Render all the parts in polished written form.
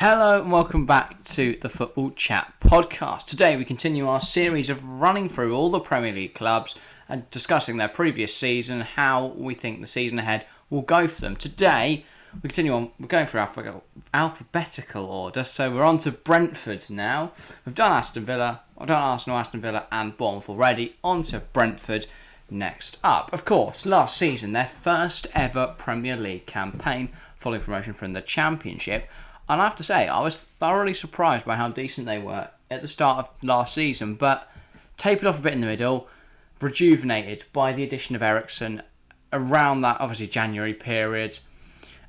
Hello and welcome back to the Football Chat podcast. Today we continue our series of running through all the Premier League clubs and discussing their previous season, how we think the season ahead will go for them. Today we continue on, we're going through alphabetical order, so we're on to Brentford now. We've done Arsenal, Aston Villa and Bournemouth already. On to Brentford next up. Of course, last season, their first ever Premier League campaign following promotion from the Championship. And I have to say, I was thoroughly surprised by how decent they were at the start of last season, but tapered off a bit in the middle, rejuvenated by the addition of Eriksen around that, obviously, January period,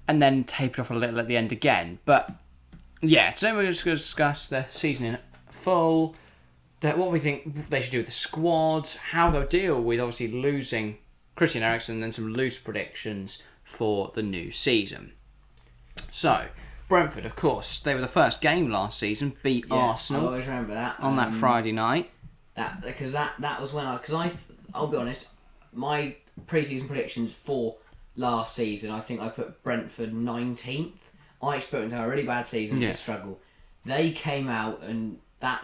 and then tapered off a little at the end again. But, yeah, today we're just going to discuss the season in full, what we think they should do with the squad, how they'll deal with, obviously, losing Christian Eriksen, and then some loose predictions for the new season. So, Brentford, of course, they were the first game last season, beat Arsenal. I always remember that on that Friday night. That was when I'll be honest, my pre-season predictions for last season, I think I put Brentford 19th. I expected them to have a really bad season to struggle. They came out and that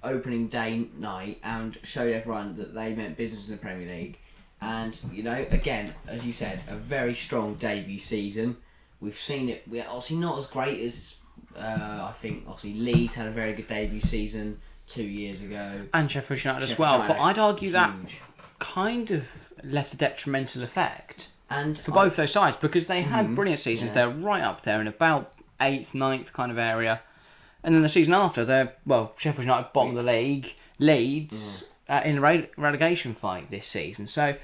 opening day night and showed everyone that they meant business in the Premier League. And again, as you said, a very strong debut season. We've seen it. We're obviously not as great as I think. Obviously, Leeds had a very good debut season 2 years ago, and Sheffield United as well. But I'd argue that kind of left a detrimental effect for both those sides because they had brilliant seasons. They're right up there in about 8th, 9th kind of area, and then the season after, Sheffield United bottom of the league, Leeds in the relegation fight this season. So,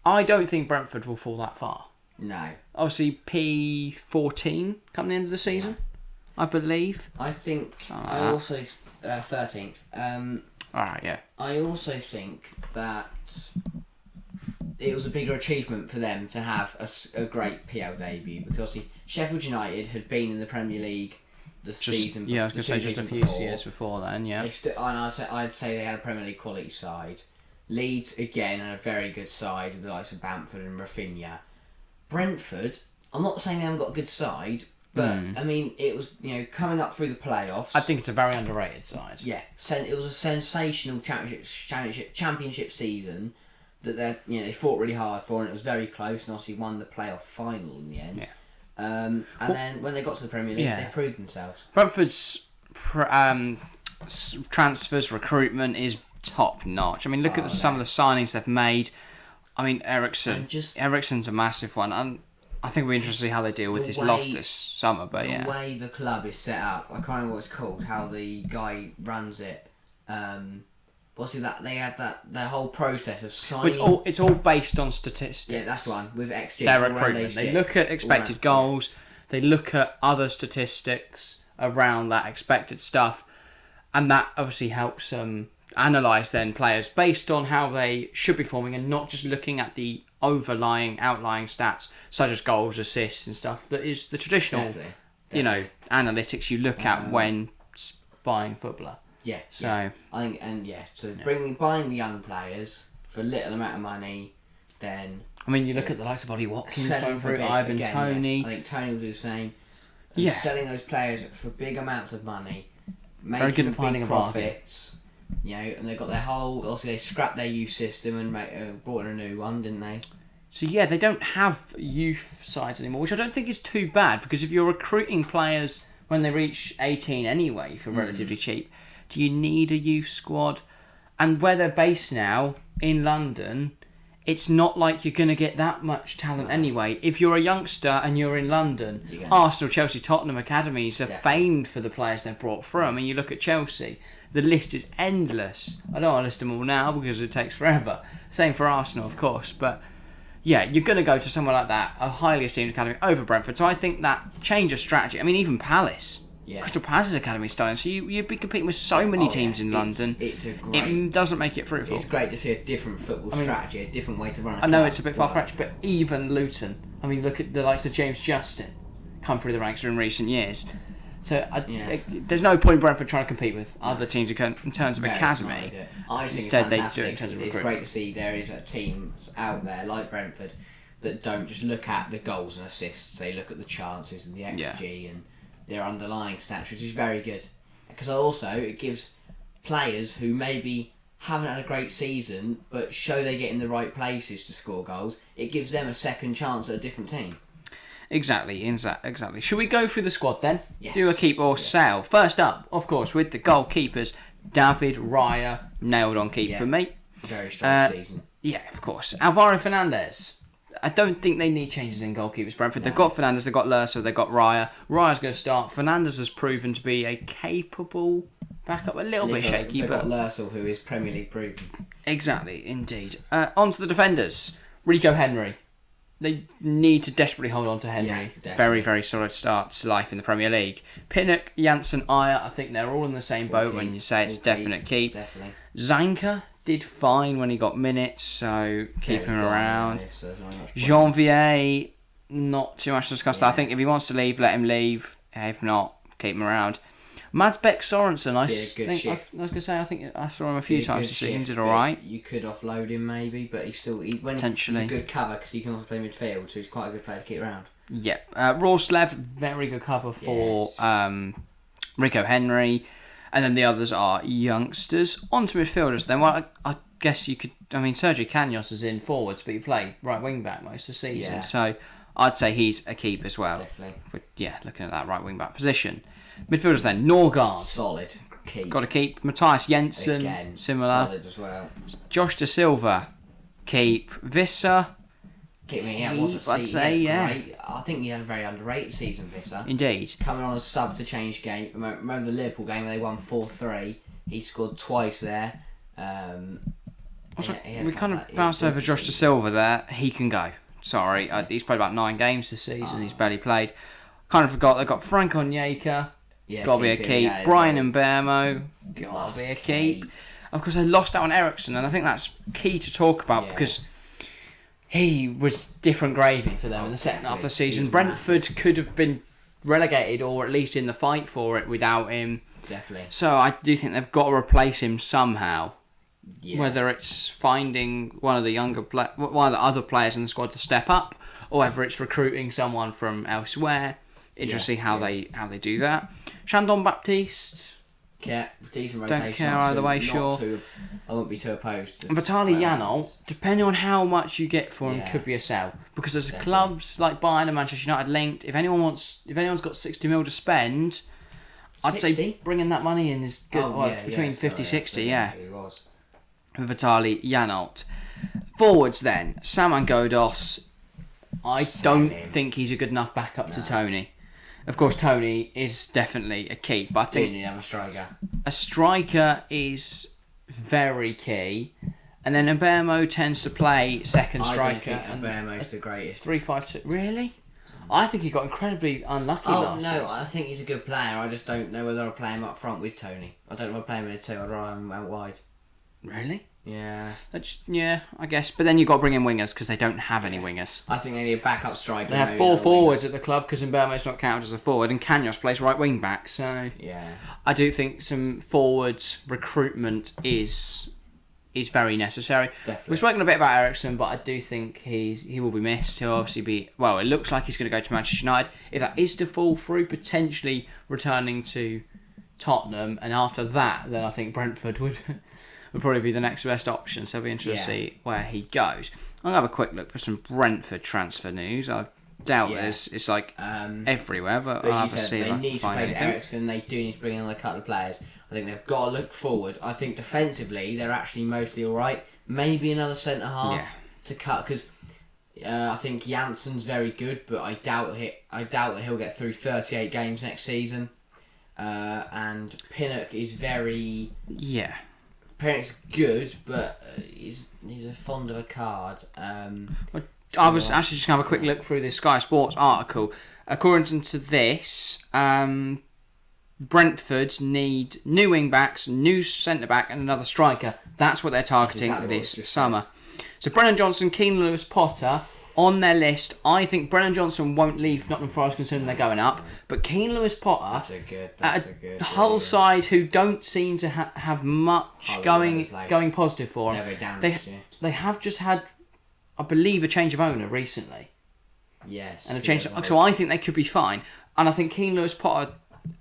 I don't think Brentford will fall that far. No. Obviously, P14 come the end of the season, I believe. I think I also 13th. Alright, yeah. I also think that it was a bigger achievement for them to have a great PL debut because Sheffield United had been in the Premier League season. Yeah, I was going to say just a few years before then. Yeah. I'd say they had a Premier League quality side. Leeds again had a very good side with the likes of Bamford and Rafinha. Brentford, I'm not saying they haven't got a good side, but it was coming up through the playoffs. I think it's a very underrated side. Yeah, it was a sensational championship season that they fought really hard for, and it was very close, and obviously won the playoff final in the end. Yeah. Then when they got to the Premier League, they proved themselves. Brentford's transfers recruitment is top notch. I mean, look at some of the signings they've made. I mean, Eriksen's a massive one, and I think we're interested to see how they deal with his loss this summer. But the way the club is set up, I can't remember what it's called. How the guy runs it. They have their whole process of signing. It's all based on statistics. Yeah, that's one with XG. Their recruitment. They look at expected goals. They look at other statistics around that expected stuff, and that obviously helps analyse then players based on how they should be performing and not just looking at the outlying stats such as goals, assists and stuff that is the traditional analytics you look at when buying footballer. Yeah. So I think buying the young players for a little amount of money, then you look at the likes of Ollie Watkins going through Ivan Toney. I think Toney will do the same. Selling those players for big amounts of money, making very good at finding profits. And they got their whole. Obviously, they scrapped their youth system and brought in a new one, didn't they? So they don't have youth sides anymore, which I don't think is too bad because if you're recruiting players when they reach 18 anyway for relatively cheap, do you need a youth squad? And where they're based now in London, it's not like you're going to get that much talent anyway. If you're a youngster and you're in London, Arsenal, Chelsea, Tottenham academies are famed for the players they've brought through. I mean, you look at Chelsea. The list is endless. I don't want to list them all now because it takes forever. Same for Arsenal, of course. But, you're going to go to somewhere like that, a highly esteemed academy, over Brentford. So I think that change of strategy. I mean, even Palace. Yeah. Crystal Palace's academy starting. So you'd be competing with so many teams in London. It doesn't make it fruitful. It's great to see a different football strategy, a different way to run a club. I know it's a bit far-fetched, but even Luton. I mean, look at the likes of James Justin come through the ranks in recent years. So there's no point in Brentford trying to compete with other teams in terms of academy. Instead, they do it in terms of recruitment. It's great to see there is teams out there like Brentford that don't just look at the goals and assists. They look at the chances and the XG and their underlying stats, which is very good. Because also it gives players who maybe haven't had a great season but show they get in the right places to score goals, it gives them a second chance at a different team. Exactly. Should we go through the squad then? Yes. Do a keep or sell. First up, of course, with the goalkeepers, David Raya, nailed on keep for me. Very strong season. Yeah, of course. Alvaro Fernandez. I don't think they need changes in goalkeepers, Brentford. They've got Fernandez, they've got Lerso, they've got Raya. Raya's going to start. Fernandez has proven to be a capable backup, a little bit shaky. They've But got Lerso, who is Premier League proven. Exactly, indeed. On to the defenders. Rico Henry. They need to desperately hold on to Henry. Yeah, very, very solid start to life in the Premier League. Pinnock, Janssen, Ayer, I think they're all in the same boat when you say it's definite keep. Definitely. Zanka did fine when he got minutes, so keep him around. Janvier, not too much to discuss. I think if he wants to leave, let him leave. If not, keep him around. Mads Beck Sorensen, I was going to say, I think I saw him a few times this season. Did all right. You could offload him maybe, but he's a good cover because he can also play midfield, so he's quite a good player to keep around. Yep. Roslev, very good cover for Rico Henry. And then the others are youngsters. On to midfielders then. Well, I guess you could... I mean, Sergio Canos is in forwards, but he played right wing-back most of the season. Yeah. So I'd say he's a keep as well. Definitely. Looking at that right wing-back position. Midfielders then. Norgard. Solid. Keep. Got to keep. Matthias Jensen. Again, similar. Solid as well. Josh Da Silva. Keep. Visser. Keep me out. I'd say, yeah. Great. I think he had a very underrated season, Visser. Indeed. Coming on as sub to change game. Remember the Liverpool game where they won 4-3? He scored twice there. We kind of bounced over Josh Da Silva there. He can go. Sorry. He's played about 9 games this season. He's barely played. Kind of forgot they've got Frank Onyeka. Gotta be a keep. Brian Mbermo. Gotta be a keep. Of course, I lost out on Ericsson, and I think that's key to talk about because he was different gravy for them in the second half of the season. Brentford could have been relegated or at least in the fight for it without him. Definitely. So I do think they've got to replace him somehow. Yeah. Whether it's finding one of the other players in the squad to step up, or whether it's recruiting someone from elsewhere. Interesting how they do that. Chandon Baptiste. Yeah, decent rotation. Don't care either way, sure. I won't be too opposed. Vitaly Janol, depending on how much you get for him, could be a sell. Because there's clubs like Bayern and Manchester United linked. If anyone's got 60 mil to spend, I'd say bringing that money in is good. It's between 50-60, yeah. Vitaly Janol. Forwards then, Saman Ghoddos. I don't think he's a good enough backup to Tony. Of course, Tony is definitely a key, but I think you have a striker. A striker is very key, and then Mbermo tends to play second striker. I don't think Mbermo's the greatest. 3-5-2. Really? I think he got incredibly unlucky last season. I think he's a good player. I just don't know whether I'll play him up front with Tony. I don't know if I'll play him in a 2. I'd rather him out wide. Really? Yeah. I guess. But then you've got to bring in wingers because they don't have any wingers. I think they need a backup striker. They have 4 forwards at the club because Mbermo's not counted as a forward and Canos plays right wing back. So I do think some forwards recruitment is very necessary. Definitely. We've spoken a bit about Ericsson, but I do think he will be missed. He'll obviously be... Well, it looks like he's going to go to Manchester United. If that is to fall through, potentially returning to Tottenham. And after that, then I think Brentford would probably be the next best option. So it'll be interesting to see where he goes. I'm going to have a quick look for some Brentford transfer news. I doubt it's like everywhere, but I'll have to see if I need can find to replace anything. Ericsson. They do need to bring in another couple of players. I think they've got to look forward. I think defensively they're actually mostly all right. Maybe another centre half to cut because I think Janssen's very good, but I doubt that he'll get through 38 games next season. And Pinnock is very Pinnock's good, but he's a fond of a card. I was actually just going to have a quick look through this Sky Sports article. According to this, Brentford need new wing backs, new centre back, and another striker. That's what they're targeting this summer. So Brennan Johnson, Keane Lewis Potter on their list. I think Brennan Johnson won't leave Nottingham Forest considering they're going up, but Keane Lewis Potter, that's a good Hull side who don't seem to have much going positive for them. They have just had, I believe, a change of owner recently. Yes. And a change. So I think they could be fine. And I think Keane Lewis Potter,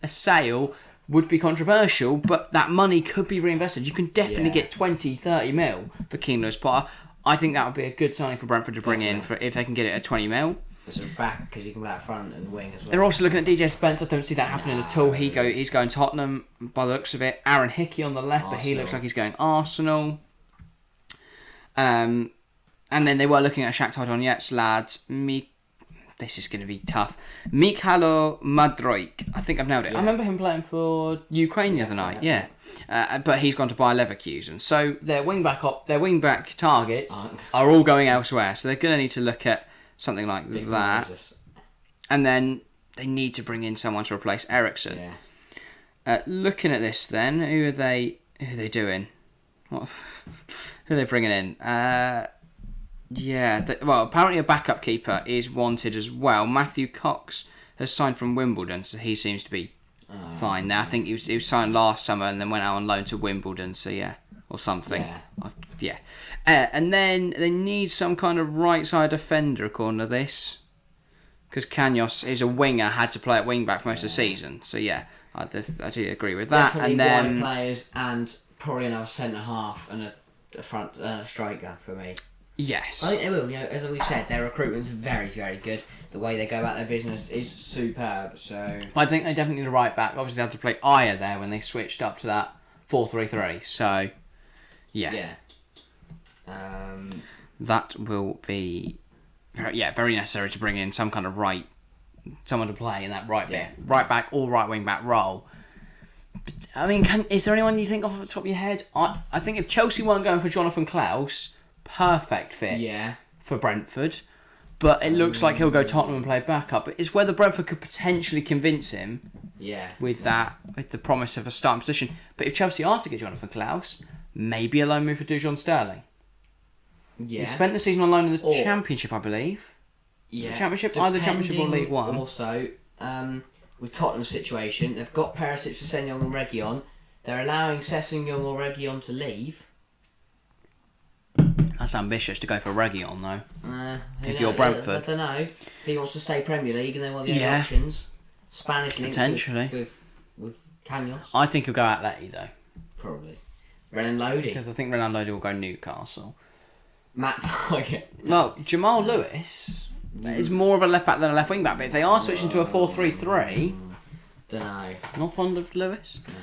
a sale would be controversial, but that money could be reinvested. You can definitely get 20, 30 mil for Keane Lewis Potter. I think that would be a good signing for Brentford to bring in for if they can get it at 20 mil. Sort of back, because he can play out front and the wing as well. They're also looking at DJ Spence. I don't see that happening at all. He's going Tottenham by the looks of it. Aaron Hickey on the left, Arsenal. But he looks like he's going Arsenal. And then they were looking at Shakhtar Donetsk lads. This is going to be tough. Mikhalo Madroik. I think I've nailed it. I remember him playing for Ukraine the other night. Yeah. But he's gone to Bayer Leverkusen. So their wing back targets are all going elsewhere. So they're going to need to look at something like that. And then they need to bring in someone to replace Ericsson. Yeah. Looking at this then, who are they doing? Who are they bringing in? Apparently a backup keeper is wanted as well. Matthew Cox has signed from Wimbledon, so he seems to be fine now. I think he was signed last summer and then went out on loan to Wimbledon, so or something. And then they need some kind of right side defender according to this, because Canos is a winger, had to play at wing back for most of the season. So I do agree with that. Definitely and then wide players and probably another centre half and a front striker for me. Yes. I think they will. As we said, their recruitment's very, very good. The way they go about their business is superb. So I think they definitely need a right back. Obviously, they had to play Aya there when they switched up to that 4-3-3. So, yeah. That will be, very necessary to bring in some kind of someone to play in that right back or right wing back role. But, I mean, is there anyone you think off the top of your head? I think if Chelsea weren't going for Jonathan Klaus, perfect fit for Brentford, but it looks like he'll go Tottenham and play backup. But it's whether Brentford could potentially convince him with the promise of a starting position. But if Chelsea are to get Jonathan Klaus, maybe a loan move for Dujon Sterling. He spent the season on loan in the Championship, I believe. The Championship, either Championship or League One. Also, with Tottenham's situation, they've got Perisic, Sessegnon and Reguilon. They're allowing Sessegnon or Reguilon to leave. That's ambitious to go for Reguilon, though. If you're Brentford. I don't know. If he wants to stay Premier League and they want the other options. Spanish links potentially with Canos. I think he'll go Atleti, though. Probably. Renan Lodi. Because I think Renan Lodi will go Newcastle. Matt Target. Well, Jamal Lewis is more of a left back than a left wing back, but if they are switching to a 4-3-3... Don't know. Not fond of Lewis? No.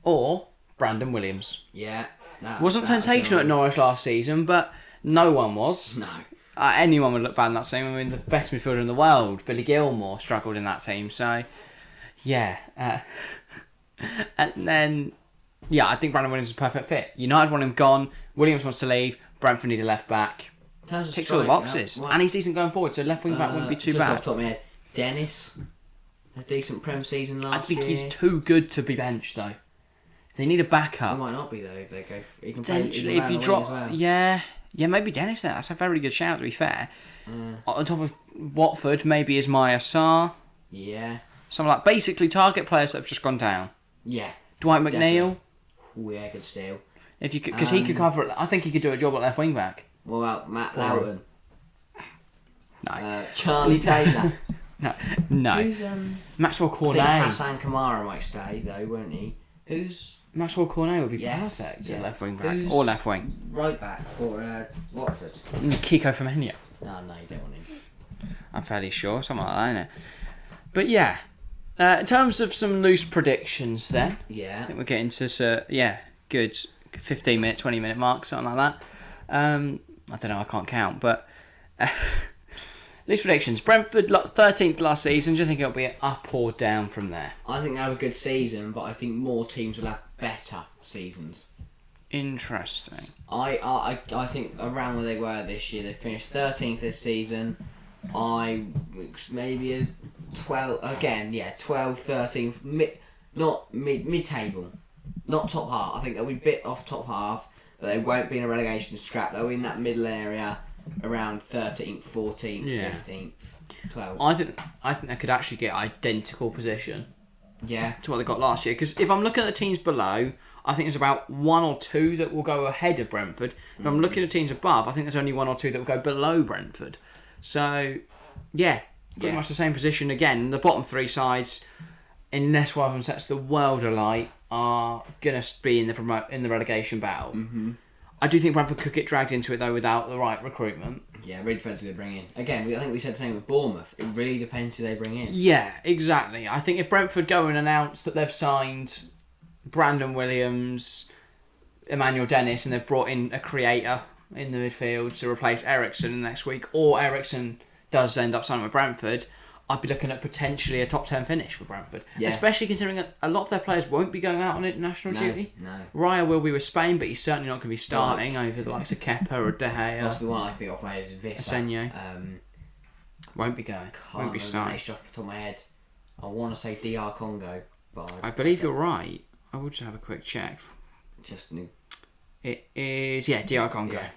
Or Brandon Williams. Yeah. Wasn't sensational at Norwich last season, but no one was. No. Anyone would look bad in that team. I mean, the best midfielder in the world, Billy Gilmore, struggled in that team. So, and then, I think Brandon Williams is a perfect fit. United want him gone. Williams wants to leave. Brentford need a left back. Ticks all the boxes. And he's decent going forward, so left wing back wouldn't be too bad. Off the top of my head, Dennis, a decent Prem season last year. I think he's too good to be benched, though. They need a backup. He might not be, though, if they go... He can potentially, if you drop... Well. Yeah, maybe Dennis there. That's a very good shout, to be fair. On top of Watford, maybe Ismail Sarr. Yeah. Something like... Basically, target players that have just gone down. Yeah. Dwight McNeil. Oh, yeah, good steal. Because he could cover it. I think he could do a job at left wing back. What about Matt Loughton? No. Charlie Taylor. No. Who's, Maxwell Cornet. I think Hassan Kamara might stay, though, won't he? Who's... Maxwell Cornet would be perfect at left wing back. Or left wing. Right back for Watford. Kiko Firmino. No, you don't want him. I'm fairly sure. Something like that, isn't it? But in terms of some loose predictions then. Yeah. I think we're getting to, good 15 minute, 20 minute mark, something like that. I don't know, I can't count, but loose predictions. Brentford 13th last season. Do you think it'll be up or down from there? I think they'll have a good season, but I think more teams will have better seasons. Interesting. I think around where they were this year, they finished 13th this season. Maybe a 12 again, 12, 13th, not mid-table, not top half. I think they'll be a bit off top half, but they won't be in a relegation scrap. They'll be in that middle area, around 13th, 14th, 15th, 12th. I think they could actually get identical position. Yeah. To what they got last year. Because if I'm looking at the teams below, I think there's about one or two that will go ahead of Brentford. If I'm looking at teams above, I think there's only one or two that will go below Brentford. So, pretty much the same position again. The bottom three sides, unless one of them sets the world alight, are going to be in the relegation battle. Mm-hmm. I do think Brentford could get dragged into it though without the right recruitment. Yeah, really depends who they bring in. Again, I think we said the same with Bournemouth. It really depends who they bring in. Yeah, exactly. I think if Brentford go and announce that they've signed Brandon Williams, Emmanuel Dennis, and they've brought in a creator in the midfield to replace Ericsson next week, or Ericsson does end up signing with Brentford, I'd be looking at potentially a top 10 finish for Brentford. Yeah. Especially considering a lot of their players won't be going out on international duty. No. Raya will be with Spain, but he's certainly not going to be starting over the likes of Kepa or De Gea. That's the one I think off my head is Vista. Asenio. Won't be going. Won't be starting. Off the top of my head. I want to say DR Congo, but I believe you're right. I will just have a quick check. It is, DR Congo. Yeah.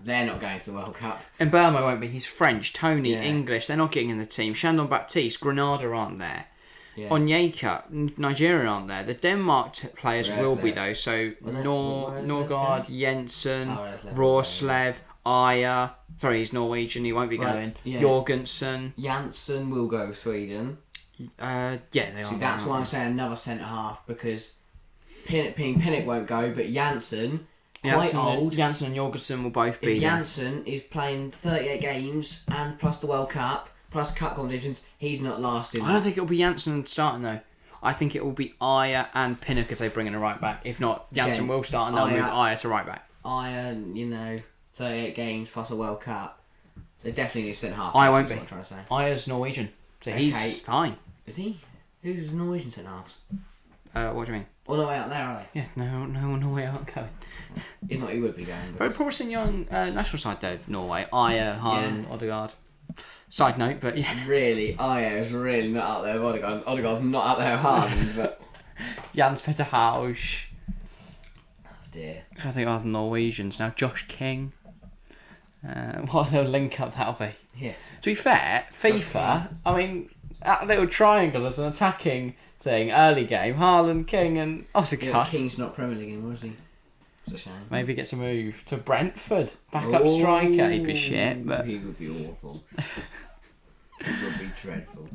They're not going to the World Cup. And Burma won't be. He's French. Tony, English. They're not getting in the team. Shandon Baptiste, Grenada aren't there. Yeah. Onyeka, Nigeria aren't there. The Denmark players will be though. So Norgard, Jensen, Rorslev, Aya. Sorry, he's Norwegian. He won't be going. Yeah. Jorgensen. Janssen will go Sweden. They are. See, that's why I'm saying another centre half, because Pinnock won't go, but Janssen. Janssen and Jorgensen will both be. If Janssen is playing 38 games and plus the World Cup, plus cup competitions, he's not lasting. I don't think it'll be Janssen starting though. I think it will be Aya and Pinnock if they bring in a right back. If not, Janssen will start and they'll move Aya to right back. Aya, 38 games plus a World Cup. They definitely need centre half. Aya won't be. What I'm trying to say. Aya's Norwegian, so he's fine. Is he? Who's Norwegian centre halves? What do you mean? All the way out there, are they? Yeah, no way aren't going. If not, he would be going. Very promising young national side though of Norway. Aya, Haaland, Odegaard. Side note, but yeah. Really, Aya is really not out there with Odegaard. Odegaard's not out there with Haaland, but... Jans Peter Hausch. Oh dear. I'm trying to think of other Norwegians now. Josh King. What a link up that'll be. Yeah. To be fair, FIFA, I mean, that little triangle as an attacking thing, early game, Haaland, King and Odegaard. Yeah, King's not Premier League anymore, is he? It's a shame. Maybe gets a move to Brentford. Backup striker, he'd be shit, but... He would be awful. He would be dreadful.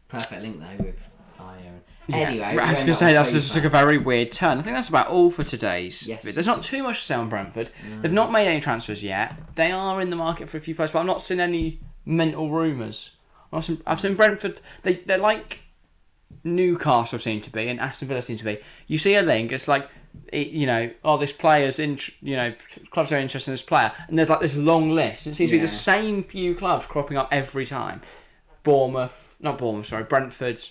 Perfect link though with Iron. Yeah. Anyway, I was going to say that just took a very weird turn. I think that's about all for today's. Yes. There's not too much to say on Brentford. No. They've not made any transfers yet. They are in the market for a few players, but I've not seen any mental rumours. I've seen Brentford. They're like Newcastle seem to be and Aston Villa seem to be. You see a link, it's like, this player's in, clubs are interested in this player, and there's like this long list. It seems to be the same few clubs cropping up every time. Brentford,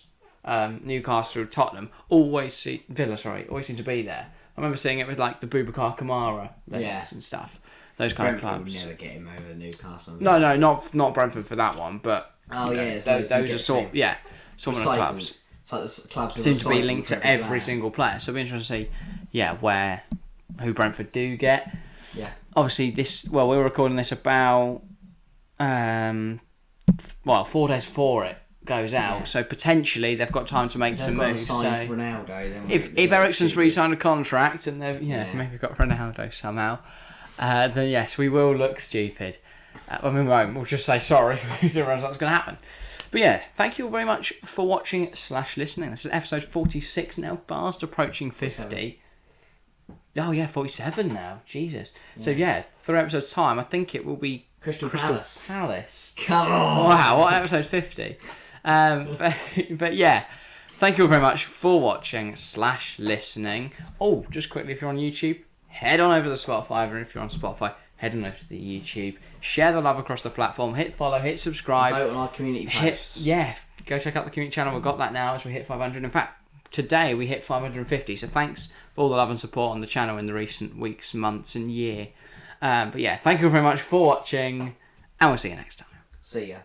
Newcastle, Tottenham, always seem to be there. I remember seeing it with like the Boubacar Kamara and stuff. Those kind Brentford of clubs. Would never get him over Newcastle. No, not Brentford for that one, but those are sort of clubs. It's like the clubs seem to be linked to every single player. So it'll be interesting to see, who Brentford do get. Yeah. Obviously, we're recording this about 4 days before it goes out. Yeah. So potentially they've got time to make some moves. Ronaldo, then if Ericsson's re-signed a contract and they've maybe got Ronaldo somehow, then yes, we will look stupid. We won't. We'll just say sorry. We didn't realise that was going to happen. But yeah, thank you very much for watching / listening. This is episode 46 now, fast approaching 50. 47. Oh yeah, 47 now. Jesus. Yeah. So 3 episodes time, I think it will be Crystal Palace. Come on. Wow, what episode 50? But yeah, thank you very much for watching / listening. Oh, just quickly, if you're on YouTube, head on over to Spotify, and if you're on Spotify, head on over to the YouTube. Share the love across the platform. Hit follow, hit subscribe. Vote on our community posts. Go check out the community channel. We've got that now as we hit 500. In fact, today we hit 550. So thanks for all the love and support on the channel in the recent weeks, months and year. But yeah, thank you very much for watching, and we'll see you next time. See ya.